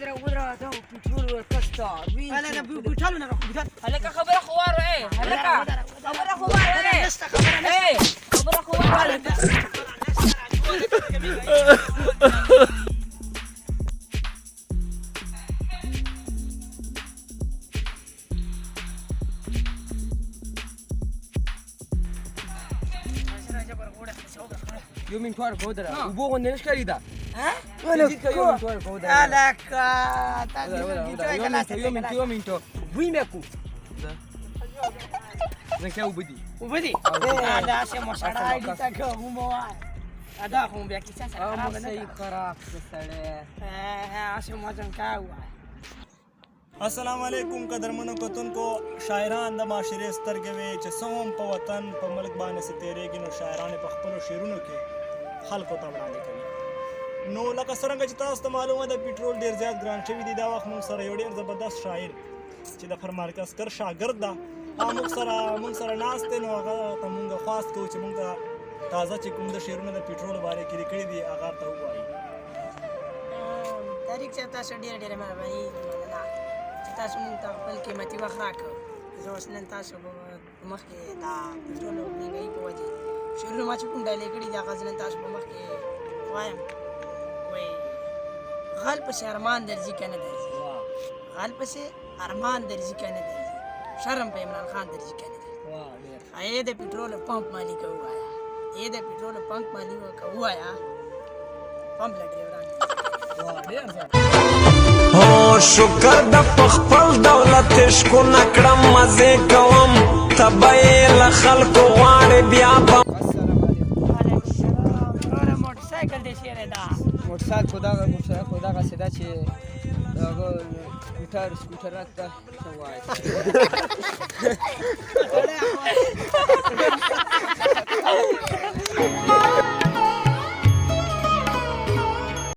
ودره دا پټرول ورکستا هلکه بوټالو نه بوټال هلکه خبره خو واره هلکه خبره خو واره نشته خبره نشته خبره خو واره یو منټ ورکوه دره اوبه غوندې نه ښکاري ده یو منټ بوی مې کو زنګه اوبه دي اوبه دي داسې مو سړی دي ته که اومه وایه دا خو بیا کیسه سره خرابه نه صحیح خراب سړی هسې مو ځنکا ووایه السلام علیکم قدرمنو کتونکو شاعران د معاشرې سترګې وې چې څه هم په وطن په ملک باندې څه تېرېږي نو شاعران په خپلو شعرونو کې خلکو ته وړاندې کوي نو لکه څرنګه چې تاسو ته معلومه ده پټرول ډېر زیات ګران شوي دي دا وخت موږ سره یو ډېر زبردست شاعر چې د فرمارکسکر شاګرد ده موږ سره ناست دی نو هغه ته موږ خواست کوو چې موږ ته تازه چې کوم د شعرونه د پټرول بارے کې لیکلي دي هغه ته ووایي طریق صاحب تاسو ډېره مهرباني مننه چې تاسو موږ ته خپل قیمتي وخت راکړ زه اوس نن تاسو مخکې دا پټرول مهنګايي په وجې شعرونه ما چې کوم ډایلې کړي دي هغه زه نن تاسو په مخکې وایم وایي غل پسې ارمان درځي که نه درځي غل پسې ارمان درځي که نه درځي شرم په عمران خان درځي که نه درځي ای د پټرول پمپ مالک ووایه ای د پټرول پمپ مالک ووایه پمپ له ډریوران هو شکر د خپل دولت شکو نکړم مزه کوم تبې له خلکو غواړي بیا موټرسایکل دې شعر دا موټرسایکل خدا کا سدا چې دغه سکوټر راته وایي